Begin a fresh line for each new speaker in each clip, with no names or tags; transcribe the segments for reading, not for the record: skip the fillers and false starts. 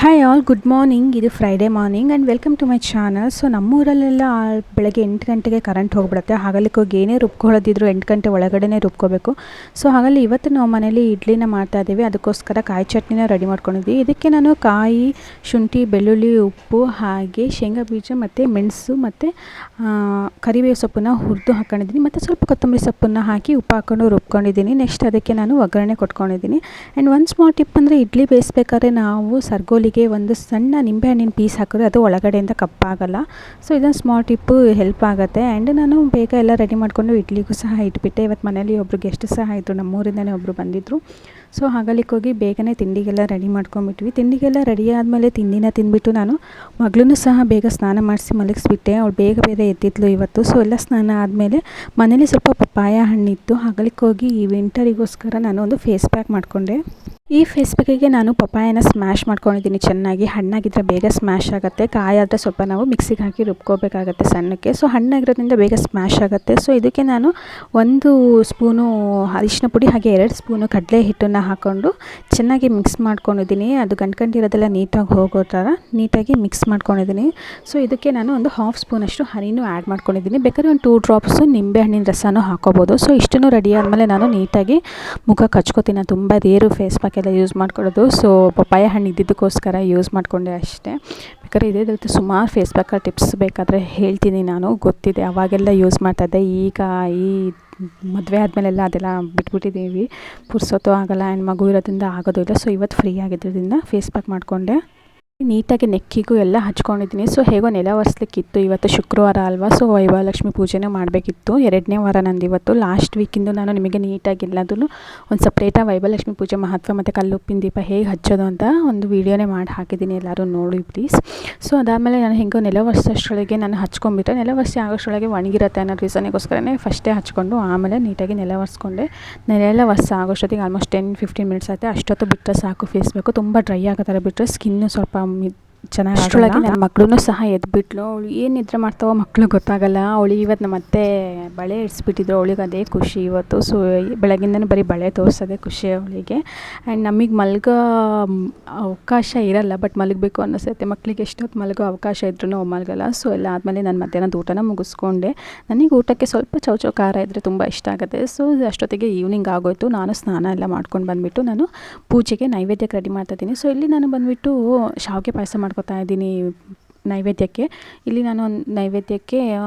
Hi all, good morning. ಇದು Friday morning and welcome to my channel. So ನಮ್ಮೂರಲ್ಲೆಲ್ಲ ಬೆಳಗ್ಗೆ 8 ಗಂಟೆಗೆ ಕರೆಂಟ್ ಹೋಗ್ಬಿಡುತ್ತೆ. ಹಾಗಲಿಕ್ಕೆ ಹೋಗಿ ಏನೇ ರುಬ್ಕೊಳ್ಳೋದಿದ್ರು 8 ಗಂಟೆ ಒಳಗಡೆ ರುಬ್ಕೋಬೇಕು. ಸೊ ಹಾಗಾಗಿ ಇವತ್ತು ನಾವು ಮನೇಲಿ ಇಡ್ಲಿನ ಮಾಡ್ತಾಯಿದ್ದೀವಿ. ಅದಕ್ಕೋಸ್ಕರ ಕಾಯಿ ಚಟ್ನಿನ ರೆಡಿ ಮಾಡ್ಕೊಂಡಿದ್ವಿ. ಇದಕ್ಕೆ ನಾನು ಕಾಯಿ, ಶುಂಠಿ, ಬೆಳ್ಳುಳ್ಳಿ, ಉಪ್ಪು ಹಾಗೆ ಶೇಂಗಾ ಬೀಜ ಮತ್ತು ಮೆಣಸು ಮತ್ತು ಕರಿಬೇವು ಸೊಪ್ಪನ್ನು ಹುರಿದು ಹಾಕ್ಕೊಂಡಿದ್ದೀನಿ. ಮತ್ತು ಸ್ವಲ್ಪ ಕೊತ್ತಂಬರಿ ಸೊಪ್ಪನ್ನು ಹಾಕಿ ಉಪ್ಪು ಹಾಕ್ಕೊಂಡು ರುಬ್ಕೊಂಡಿದ್ದೀನಿ. ನೆಕ್ಸ್ಟ್ ಅದಕ್ಕೆ ನಾನು ಒಗ್ಗರಣೆ ಕೊಟ್ಕೊಂಡಿದ್ದೀನಿ. ಆ್ಯಂಡ್ ಒಂದು ಸ್ಮಾಲ್ ಟಿಪ್ ಅಂದರೆ ಇಡ್ಲಿ ಬೇಯಿಸ್ಬೇಕಾದ್ರೆ ನಾವು ಸರ್ಗೋಲಿಗೆ ಒಂದು ಸಣ್ಣ ನಿಂಬೆಹಣ್ಣಿನ ಪೀಸ್ ಹಾಕಿದ್ರೆ ಅದು ಒಳಗಡೆಯಿಂದ ಕಪ್ಪಾಗಲ್ಲ. ಸೊ ಇದೊಂದು ಸ್ಮಾಲ್ ಟಿಪ್ಪು ಹೆಲ್ಪ್ ಆಗುತ್ತೆ. ಆ್ಯಂಡ್ ನಾನು ಬೇಗ ಎಲ್ಲ ರೆಡಿ ಮಾಡಿಕೊಂಡು ಇಡ್ಲಿಗೂ ಸಹ ಇಟ್ಬಿಟ್ಟೆ. ಇವತ್ತು ಮನೇಲಿ ಒಬ್ಬರು ಗೆಸ್ಟ್ ಸಹ ಇದ್ದರು, ನಮ್ಮೂರಿಂದನೇ ಒಬ್ಬರು ಬಂದಿದ್ದರು. ಸೊ ಹಾಗಲಿಕ್ಕೆ ಹೋಗಿ ಬೇಗನೆ ತಿಂಡಿಗೆಲ್ಲ ರೆಡಿ ಮಾಡ್ಕೊಂಬಿಟ್ವಿ. ತಿಂಡಿಗೆಲ್ಲ ರೆಡಿ ಆದಮೇಲೆ ತಿಂಡಿನ ತಿಂದುಬಿಟ್ಟು ನಾನು ಮಗಳನ್ನೂ ಸಹ ಬೇಗ ಸ್ನಾನ ಮಾಡಿಸಿ ಮಲಗಿಸ್ಬಿಟ್ಟೆ. ಅವಳು ಬೇಗ ಬೇಗ ಎದ್ದಿದ್ಲು ಇವತ್ತು. ಸೊ ಎಲ್ಲ ಸ್ನಾನ ಆದಮೇಲೆ ಮನೇಲಿ ಸ್ವಲ್ಪ ಪಪ್ಪಾಯ ಹಣ್ಣಿತ್ತು. ಹಾಗಲಿಕ್ಕೆ ಹೋಗಿ ಈ ವಿಂಟರಿಗೋಸ್ಕರ ನಾನು ಒಂದು ಫೇಸ್ ಪ್ಯಾಕ್ ಮಾಡಿಕೊಂಡೆ. ಈ ಫೇಸ್ ಪ್ಯಾಕಿಗೆ ನಾನು ಪಪ್ಪಾಯನ ಸ್ಮ್ಯಾಶ್ ಮಾಡ್ಕೊಂಡಿದ್ದೀನಿ ಚೆನ್ನಾಗಿ. ಹಣ್ಣಾಗಿದ್ದರೆ ಬೇಗ ಸ್ಮ್ಯಾಶ್ ಆಗುತ್ತೆ, ಕಾಯಾದರೆ ಸ್ವಲ್ಪ ನಾವು ಮಿಕ್ಸಿಗೆ ಹಾಕಿ ರುಬ್ಕೋಬೇಕಾಗತ್ತೆ ಸಣ್ಣಕ್ಕೆ. ಸೊ ಹಣ್ಣಾಗಿರೋದ್ರಿಂದ ಬೇಗ ಸ್ಮ್ಯಾಶ್ ಆಗುತ್ತೆ. ಸೊ ಇದಕ್ಕೆ ನಾನು 1 ಸ್ಪೂನು ಅರಿಶಿನ ಪುಡಿ ಹಾಗೆ 2 ಸ್ಪೂನು ಕಡಲೆ ಹಿಟ್ಟನ್ನು ಹಾಕ್ಕೊಂಡು ಚೆನ್ನಾಗಿ ಮಿಕ್ಸ್ ಮಾಡ್ಕೊಂಡಿದ್ದೀನಿ. ಅದು ಗಂಟ್ಗಂಟಿರೋದೆಲ್ಲ ನೀಟಾಗಿ ಹೋಗೋ ಥರ ನೀಟಾಗಿ ಮಿಕ್ಸ್ ಮಾಡ್ಕೊಂಡಿದ್ದೀನಿ. ಸೊ ಇದಕ್ಕೆ ನಾನು ಒಂದು 1/2 ಸ್ಪೂನಷ್ಟು ಹನಿನೂ ಆ್ಯಡ್ ಮಾಡ್ಕೊಂಡಿದ್ದೀನಿ. ಬೇಕಾದ್ರೆ ಒಂದು 2 ಡ್ರಾಪ್ಸು ನಿಂಬೆಹಣ್ಣಿನ ರಸನೂ ಹಾಕೋಬೋದು. ಸೊ ಇಷ್ಟನ್ನು ರೆಡಿ ಆದಮೇಲೆ ನಾನು ನೀಟಾಗಿ ಮುಖಕ್ಕೆ ಹಚ್ಕೋತೀನಿ. ತುಂಬ ರೇರು ಫೇಸ್ ಪ್ಯಾಕ್ ಎಲ್ಲ ಯೂಸ್ ಮಾಡ್ಕೊಳ್ಳೋದು. ಸೊ ಪಪ್ಪಾಯ ಹಣ್ಣು ಇದ್ದಿದ್ದಕ್ಕೋಸ್ಕರ ಯೂಸ್ ಮಾಡಿಕೊಂಡೆ ಅಷ್ಟೇ. ಬೇಕಾದ್ರೆ ಇದೇ ರೀತಿ ಸುಮಾರು ಫೇಸ್ ಪ್ಯಾಕ್ ಟಿಪ್ಸ್ ಬೇಕಾದರೆ ಹೇಳ್ತೀನಿ, ನಾನು ಗೊತ್ತಿದೆ. ಅವಾಗೆಲ್ಲ ಯೂಸ್ ಮಾಡ್ತಾಯಿದ್ದೆ. ಈಗ ಈ ಮದುವೆ ಆದಮೇಲೆಲ್ಲ ಅದೆಲ್ಲ ಬಿಟ್ಬಿಟ್ಟಿದ್ದೀವಿ, ಪುರ್ಸೊತ್ತು ಆಗೋಲ್ಲ. ಆ್ಯಂಡ್ ಮಗು ಇರೋದ್ರಿಂದ ಆಗೋದು ಇಲ್ಲ. ಸೊ ಇವತ್ತು ಫ್ರೀ ಆಗಿದ್ದರಿಂದ ಫೇಸ್ ಪ್ಯಾಕ್ ಮಾಡಿಕೊಂಡೆ. ನೀಟಾಗಿ ನೆಕ್ಕಿಗೂ ಎಲ್ಲ ಹಚ್ಕೊಂಡಿದ್ದೀನಿ. ಸೊ ಹೇಗೋ ನೆಲ ಒರೆಸ್ಲಿಕ್ಕಿತ್ತು, ಇವತ್ತು ಶುಕ್ರವಾರ ಅಲ್ವಾ. ಸೊ ವೈಭವಲಕ್ಷ್ಮಿ ಪೂಜೆನೂ ಮಾಡಬೇಕಿತ್ತು. 2ನೇ ವಾರ ನಂದು ಇವತ್ತು. ಲಾಸ್ಟ್ ವೀಕಿಂದು ನಾನು ನಿಮಗೆ ನೀಟಾಗಿ ಎಲ್ಲದೂ ಒಂದು ಸಪ್ರೇಟಾಗಿ ವೈಭವಲಕ್ಷ್ಮಿ ಪೂಜೆ ಮಹತ್ವ ಮತ್ತು ಕಲ್ಲುಪ್ಪಿನ ದೀಪ ಹೇಗೆ ಹಚ್ಚೋದು ಅಂತ ಒಂದು ವೀಡಿಯೋನೇ ಮಾಡಿ ಹಾಕಿದ್ದೀನಿ, ಎಲ್ಲರೂ ನೋಡಿ ಪ್ಲೀಸ್. ಸೊ ಅದಾದಮೇಲೆ ನಾನು ಹೇಗೋ ನೆಲ ಒರೆಸೋಷ್ಟರೊಳಗೆ ನಾನು ಹಚ್ಕೊಂಡ್ಬಿಟ್ಟೆ. ನೆಲ ಒರೆಸಿ ಆಗೋಷ್ಟರೊಳಗೆ ಒಣಗಿರುತ್ತೆ ಅನ್ನೋ ರೀಸನಿಗೋಸ್ಕರನೇ ಫಸ್ಟೇ ಹಚ್ಕೊಂಡು ಆಮೇಲೆ ನೀಟಾಗಿ ನೆಲ ಒರೆಸ್ಕೊಂಡೆ. ನೆಲ ಒರೆಸಿ ಆಗೋಷ್ಟೊತ್ತಿಗೆ ಆಲ್ಮೋಸ್ಟ್ 10-15 ಮಿನಿಟ್ಸ್ ಆಯಿತು. ಅಷ್ಟೊತ್ತು ಬಿಟ್ಟರೆ ಸಾಕು. ಫೇಸ್ ಬೇಕು ತುಂಬ ಡ್ರೈ ಆಗೋ ಥರ ಬಿಟ್ಟರೆ ಸ್ಕಿನ್ನು ಸ್ವಲ್ಪ ಚೆನ್ನಾಗಿ. ಅಷ್ಟರೊಳಗೆ ನನ್ನ ಮಗಳೂ ಸಹ ಎದ್ಬಿಟ್ಲು. ಅವಳು ಏನು ನಿದ್ರೆ ಮಾಡ್ತಾವೋ ಮಕ್ಕಳು ಗೊತ್ತಾಗಲ್ಲ. ಅವಳಿಗೆ ಇವತ್ತು ನಮ್ಮ ಮತ್ತೆ ಬಳೆ ಇಡಿಸ್ಬಿಟ್ಟಿದ್ರು. ಅವಳಿಗೆ ಅದೇ ಖುಷಿ ಇವತ್ತು. ಸೊ ಬೆಳಗ್ಗಿಂದನೂ ಬರೀ ಬಳೆ ತೋರಿಸೋದೇ ಖುಷಿ ಅವಳಿಗೆ. ಆ್ಯಂಡ್ ನಮಗೆ ಮಲಗೋ ಅವಕಾಶ ಇರಲ್ಲ, ಬಟ್ ಮಲಗಬೇಕು ಅನ್ನಿಸುತ್ತೆ. ಮಕ್ಕಳಿಗೆ ಎಷ್ಟೊತ್ತು ಮಲಗೋ ಅವಕಾಶ ಇದ್ರೂ ಮಲಗಲ್ಲ. ಸೊ ಎಲ್ಲ ಆದಮೇಲೆ ನಾನು ಮಧ್ಯಾಹ್ನದ ಊಟನ ಮುಗಿಸ್ಕೊಂಡೆ. ನನಗೆ ಊಟಕ್ಕೆ ಸ್ವಲ್ಪ ಚೌಚೌ ಖಾರ ಇದ್ದರೆ ತುಂಬ ಇಷ್ಟ ಆಗುತ್ತೆ. ಸೊ ಅಷ್ಟೊತ್ತಿಗೆ ಈವ್ನಿಂಗ್ ಆಗೋಯಿತು. ನಾನು ಸ್ನಾನ ಎಲ್ಲ ಮಾಡ್ಕೊಂಡು ಬಂದುಬಿಟ್ಟು ನಾನು ಪೂಜೆಗೆ ನೈವೇದ್ಯಕ್ಕೆ ರೆಡಿ ಮಾಡ್ತಾಯಿದ್ದೀನಿ. ಸೊ ಇಲ್ಲಿ ನಾನು ಬಂದುಬಿಟ್ಟು ಶಾವಿಗೆ ಪಾಯಸ ಮಾಡ್ಕೊತಾ ಇದ್ದೀನಿ ನೈವೇದ್ಯಕ್ಕೆ. ಇಲ್ಲಿ ನಾನು ನೈವೇದ್ಯಕ್ಕೆ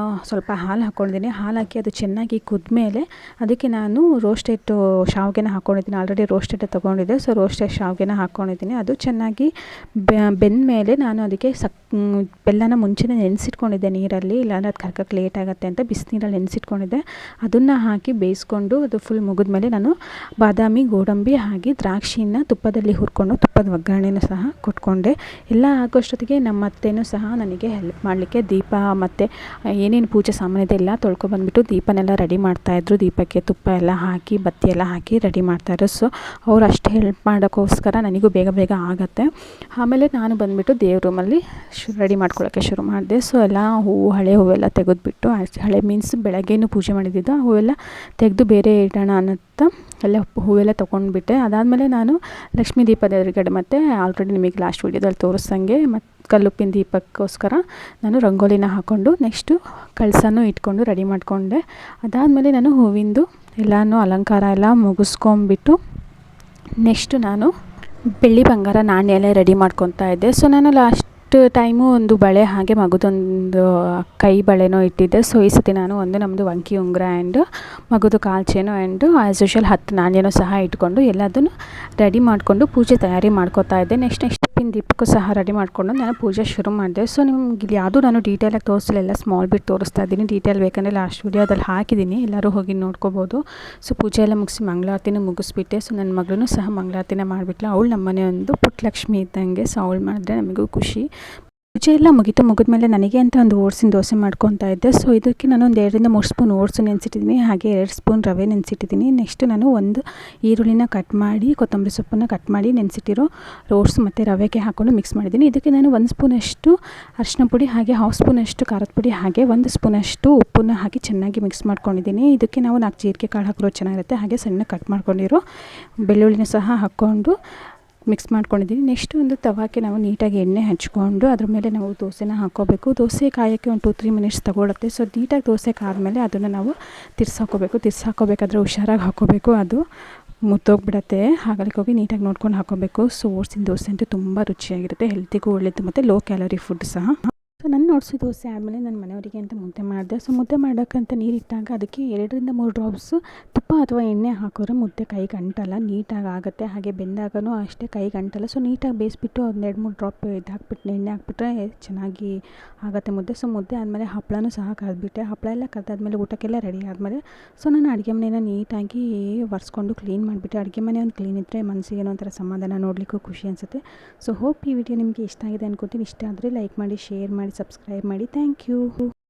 ಸ್ವಲ್ಪ ಹಾಲು ಹಾಕ್ಕೊಂಡಿದ್ದೀನಿ. ಹಾಲು ಹಾಕಿ ಅದು ಚೆನ್ನಾಗಿ ಕುದ್ಮೇಲೆ ಅದಕ್ಕೆ ನಾನು ರೋಸ್ಟೆಡ್ ಶಾವಿಗೆನ ಹಾಕ್ಕೊಂಡಿದ್ದೀನಿ. ಆಲ್ರೆಡಿ ರೋಸ್ಟೆಡ್ ತೊಗೊಂಡಿದ್ದೆ. ಸೊ ರೋಸ್ಟೆಡ್ ಶಾವಿಗೆನ ಹಾಕ್ಕೊಂಡಿದ್ದೀನಿ. ಅದು ಚೆನ್ನಾಗಿ ಬೆಂದ ಮೇಲೆ ನಾನು ಅದಕ್ಕೆ ಬೆಲ್ಲನ ಮುಂಚೆನೇ ನೆನೆಸಿಟ್ಕೊಂಡಿದ್ದೆ ನೀರಲ್ಲಿ, ಇಲ್ಲಾಂದರೆ ಅದು ಕರ್ಕಕ್ಕೆ ಲೇಟ್ ಆಗುತ್ತೆ ಅಂತ ಬಿಸಿನೀರಲ್ಲಿ ನೆನೆಸಿಟ್ಕೊಂಡಿದ್ದೆ. ಅದನ್ನು ಹಾಕಿ ಬೇಯಿಸ್ಕೊಂಡು ಅದು ಫುಲ್ ಮುಗಿದ್ಮೇಲೆ ನಾನು ಬಾದಾಮಿ, ಗೋಡಂಬಿ ಹಾಗೆ ದ್ರಾಕ್ಷಿನ ತುಪ್ಪದಲ್ಲಿ ಹುರ್ಕೊಂಡು ತುಪ್ಪದ ಒಗ್ಗರಣೆನೂ ಸಹ ಕೊಟ್ಕೊಂಡೆ. ಎಲ್ಲ ಆಗೋಷ್ಟೊತ್ತಿಗೆ ನಮ್ಮ ಅತ್ತೆನೂ ಸಹ ನನಗೆ ಹೆಲ್ಪ್ ಮಾಡಲಿಕ್ಕೆ ದೀಪ ಮತ್ತು ಏನೇನು ಪೂಜೆ ಸಾಮಾನ್ಯತೆ ಎಲ್ಲ ತೊಳ್ಕೊಬಂದ್ಬಿಟ್ಟು ದೀಪನೆಲ್ಲ ರೆಡಿ ಮಾಡ್ತಾಯಿದ್ರು. ದೀಪಕ್ಕೆ ತುಪ್ಪ ಎಲ್ಲ ಹಾಕಿ ಬತ್ತಿ ಎಲ್ಲ ಹಾಕಿ ರೆಡಿ ಮಾಡ್ತಾಯಿದ್ರು. ಸೊ ಅವ್ರು ಅಷ್ಟು ಹೆಲ್ಪ್ ಮಾಡೋಕ್ಕೋಸ್ಕರ ನನಗೂ ಬೇಗ ಬೇಗ ಆಗುತ್ತೆ. ಆಮೇಲೆ ನಾನು ಬಂದುಬಿಟ್ಟು ದೇವ್ರ ರೂಮಲ್ಲಿ ರೆಡಿ ಮಾಡ್ಕೊಳ್ಳೋಕ್ಕೆ ಶುರು ಮಾಡಿದೆ. ಸೊ ಎಲ್ಲ ಹೂವು, ಹಳೆ ಹೂವೆಲ್ಲ ತೆಗೆದುಬಿಟ್ಟು, ಹಳೆ ಮೀನ್ಸ್ ಬೆಳಗ್ಗೆನೂ ಪೂಜೆ ಮಾಡಿದ್ದಿದ್ದು ಆ ಹೂವೆಲ್ಲ ತೆಗೆದು ಬೇರೆ ಇಡೋಣ ಅನ್ನತ್ತಾ ಎಲ್ಲ ಹೂವೆಲ್ಲ ತೊಗೊಂಡ್ಬಿಟ್ಟೆ. ಅದಾದಮೇಲೆ ನಾನು ಲಕ್ಷ್ಮೀ ದೀಪದ ಎದುರುಗಡೆ ಮತ್ತು ಆಲ್ರೆಡಿ ನಿಮಗೆ ಲಾಸ್ಟ್ ವೀಡಿಯೋದಲ್ಲಿ ತೋರಿಸ್ದಂಗೆ ಮತ್ತು ಕಲ್ಲುಪ್ಪಿನ ದೀಪಕ್ಕೋಸ್ಕರ ನಾನು ರಂಗೋಲಿನ ಹಾಕ್ಕೊಂಡು ನೆಕ್ಸ್ಟು ಕಳಸನೂ ಇಟ್ಕೊಂಡು ರೆಡಿ ಮಾಡಿಕೊಂಡೆ. ಅದಾದಮೇಲೆ ನಾನು ಹೂವಿಂದು ಎಲ್ಲನೂ ಅಲಂಕಾರ ಎಲ್ಲ ಮುಗಿಸ್ಕೊಂಬಿಟ್ಟು ನೆಕ್ಸ್ಟು ನಾನು ಬೆಳ್ಳಿ ಬಂಗಾರ ನಾಣ್ಯ ಎಲ್ಲ ರೆಡಿ ಮಾಡ್ಕೊತಾ ಇದ್ದೆ. ಸೊ ನಾನು ಲಾಸ್ಟ್ ಟೈಮು ಒಂದು ಬಳೆ ಹಾಗೆ ಮಗುದೊಂದು ಕೈ ಬಳೆನೋ ಇಟ್ಟಿದ್ದೆ. ಸೊ ಈ ಸತಿ ನಾನು ಒಂದು ನಮ್ಮದು ವಂಕಿ ಉಂಗುರ ಆ್ಯಂಡ್ ಮಗುದು ಕಾಲು ಚೈನು ಆ್ಯಂಡ್ ಆ್ಯಸ್ ಯೂಶುವಲ್ 10 ನಾಣ್ಯನೂ ಸಹ ಇಟ್ಕೊಂಡು ಎಲ್ಲದನ್ನು ರೆಡಿ ಮಾಡಿಕೊಂಡು ಪೂಜೆ ತಯಾರಿ ಮಾಡ್ಕೋತಾ ಇದ್ದೆ. ನೆಕ್ಸ್ಟ್ ಪಿನ್ ದೀಪಕ್ಕೂ ಸಹ ರೆಡಿ ಮಾಡಿಕೊಂಡು ನಾನು ಪೂಜೆ ಶುರು ಮಾಡಿದೆ. ಸೊ ನಿಮ್ಗೆ ಇಲ್ಲಿ ಯಾವುದೂ ನಾನು ಡೀಟೇಲಾಗಿ ತೋರಿಸಲಿಲ್ಲ, ಎಲ್ಲ ಸ್ಮಾಲ್ ಬಿಟ್ ತೋರಿಸ್ತಾ ಇದ್ದೀನಿ. ಡೀಟೇಲ್ ಬೇಕಂದರೆ ಲಾಸ್ಟ್ ವೀಡಿಯೋದಲ್ಲಿ ಹಾಕಿದ್ದೀನಿ, ಎಲ್ಲರೂ ಹೋಗಿ ನೋಡ್ಕೋಬೋದು. ಸೊ ಪೂಜೆ ಎಲ್ಲ ಮುಗಿಸಿ ಮಂಗಳಾರತಿನೂ ಮುಗಿಸ್ಬಿಟ್ಟೆ. ಸೊ ನನ್ನ ಮಗಳೂ ಸಹ ಮಂಗಳಾರತಿನ ಮಾಡಿಬಿಟ್ಲು. ಅವಳು ನಮ್ಮನೆ ಒಂದು ಪುಟ್ಟಲಕ್ಷ್ಮಿ ಇದ್ದಂಗೆ. ಸೊ ಅವಳು ಮಾಡಿದ್ರೆ ನಮಗೂ ಖುಷಿ. ಪೂಜೆ ಎಲ್ಲ ಮುಗಿದ್ಮೇಲೆ ನನಗೆ ಅಂತ ಒಂದು ಓಟ್ಸಿನ ದೋಸೆ ಮಾಡ್ಕೊತಾ ಇದ್ದೆ. ಸೊ ಇದಕ್ಕೆ ನಾನು ಒಂದು 2-3 ಸ್ಪೂನ್ ಓಟ್ಸು ನೆನೆಸಿಟ್ಟಿದ್ದೀನಿ, ಹಾಗೆ 2 ಸ್ಪೂನ್ ರವೆ ನೆನೆಸಿಟ್ಟಿದ್ದೀನಿ. ನೆಕ್ಸ್ಟ್ ನಾನು ಒಂದು ಈರುಳ್ಳಿನ ಕಟ್ ಮಾಡಿ, ಕೊತ್ತಂಬರಿ ಸೊಪ್ಪನ್ನು ಕಟ್ ಮಾಡಿ ನೆನೆಸಿಟ್ಟಿರೋ ಓಟ್ಸ್ ಮತ್ತು ರವೆಗೆ ಹಾಕ್ಕೊಂಡು ಮಿಕ್ಸ್ ಮಾಡಿದ್ದೀನಿ. ಇದಕ್ಕೆ ನಾನು 1 ಸ್ಪೂನಷ್ಟು ಅರಿಶಿನ ಪುಡಿ ಹಾಗೆ 1/2 ಸ್ಪೂನಷ್ಟು ಖಾರದ ಪುಡಿ ಹಾಗೆ 1 ಸ್ಪೂನಷ್ಟು ಉಪ್ಪನ್ನು ಹಾಕಿ ಚೆನ್ನಾಗಿ ಮಿಕ್ಸ್ ಮಾಡ್ಕೊಂಡಿದ್ದೀನಿ. ಇದಕ್ಕೆ ನಾವು 4 ಜೀರಿಗೆ ಕಾಳು ಹಾಕಿರೋ ಚೆನ್ನಾಗಿರುತ್ತೆ. ಹಾಗೆ ಸಣ್ಣ ಕಟ್ ಮಾಡ್ಕೊಂಡಿರೋ ಬೆಳ್ಳುಳ್ಳಿನ ಸಹ ಹಾಕ್ಕೊಂಡು ಮಿಕ್ಸ್ ಮಾಡ್ಕೊಂಡಿದ್ದೀನಿ. ನೆಕ್ಸ್ಟ್ ಒಂದು ತವಾಕ್ಕೆ ನಾವು ನೀಟಾಗಿ ಎಣ್ಣೆ ಹಚ್ಕೊಂಡು ಅದ್ರ ಮೇಲೆ ನಾವು ದೋಸೆನ ಹಾಕ್ಕೋಬೇಕು. ದೋಸೆ ಕಾಯೋಕ್ಕೆ ಒಂದು 2-3 ಮಿನಿಟ್ಸ್ ತೊಗೊಳುತ್ತೆ. ಸೊ ನೀಟಾಗಿ ದೋಸೆ ಕಾದ್ಮೇಲೆ ಅದನ್ನು ನಾವು ತಿರ್ಸಾಕೋಬೇಕು. ತಿರ್ಸಾಕೋಬೇಕಾದ್ರೆ ಹುಷಾರಾಗಿ ಹಾಕ್ಕೋಬೇಕು, ಅದು ಮುತ್ತೋಗ್ಬಿಡತ್ತೆ. ಹಾಗಾಗಿ ನೀಟಾಗಿ ನೋಡ್ಕೊಂಡು ಹಾಕ್ಕೋಬೇಕು. ಸೊ ಓಟ್ಸಿನ ದೋಸೆ ಅಂತೂ ತುಂಬ ರುಚಿಯಾಗಿರುತ್ತೆ, ಹೆಲ್ತಿಗೂ ಒಳ್ಳೆಯದು ಮತ್ತು ಲೋ ಕ್ಯಾಲರಿ ಫುಡ್ ಸಹ. ಸೊ ನನ್ನ ಓಟ್ಸ್ ದೋಸೆ ಆದಮೇಲೆ ನನ್ನ ಮನೆಯವರಿಗೆ ಅಂತ ಮುದ್ದೆ ಮಾಡಿದೆ. ಸೊ ಮುದ್ದೆ ಮಾಡೋಕ್ಕಂತ ನೀರಿಟ್ಟಾಗ ಅದಕ್ಕೆ 2-3 ಡ್ರಾಪ್ಸು ತುಪ್ಪ ಅಥವಾ ಎಣ್ಣೆ ಹಾಕಿದ್ರೆ ಮುದ್ದೆ ಕೈಗೆ ಅಂಟಲ್ಲ, ನೀಟಾಗಿ ಆಗುತ್ತೆ. ಹಾಗೆ ಬೆಂದಾಗೂ ಅಷ್ಟೇ ಕೈಗೆ ಅಂಟಲ್ಲ. ಸೊ ನೀಟಾಗಿ ಬೇಯಿಸ್ಬಿಟ್ಟು ಒಂದು 2-3 ಡ್ರಾಪ್ ಇದು ಹಾಕ್ಬಿಟ್ಟು ಎಣ್ಣೆ ಹಾಕ್ಬಿಟ್ರೆ ಚೆನ್ನಾಗಿ ಆಗುತ್ತೆ ಮುದ್ದೆ. ಸೊ ಮುದ್ದೆ ಆದಮೇಲೆ ಹಪ್ಪಳನೂ ಸಹ ಕರೆದ್ಬಿಟ್ಟೆ. ಹಪ್ಪಳ ಎಲ್ಲ ಕರೆದಾದ್ಮೇಲೆ ಊಟಕ್ಕೆಲ್ಲ ರೆಡಿ ಆದಮೇಲೆ ಸೊ ನಾನು ಅಡುಗೆ ಮನೆಯನ್ನು ನೀಟಾಗಿ ಒರೆಸ್ಕೊಂಡು ಕ್ಲೀನ್ ಮಾಡಿಬಿಟ್ಟೆ. ಅಡುಗೆ ಮನೆ ಒಂದು ಕ್ಲೀನ್ ಇದ್ದರೆ ಮನಸ್ಸಿಗೆ ಏನೋ ಒಂಥರ ಸಮಾಧಾನ, ನೋಡಲಿಕ್ಕೂ ಖುಷಿ ಅನಿಸುತ್ತೆ. ಸೊ ಹೋಪ್ ಈ ವಿಡಿಯೋ ನಿಮಗೆ ಇಷ್ಟ ಆಗಿದೆ ಅನ್ಕೋತೀನಿ. ಇಷ್ಟ ಆದರೆ ಲೈಕ್ ಮಾಡಿ, ಶೇರ್ ಮಾಡಿ, ಸಬ್ಸ್ಕ್ರೈಬ್ ಮಾಡಿ. Thank you.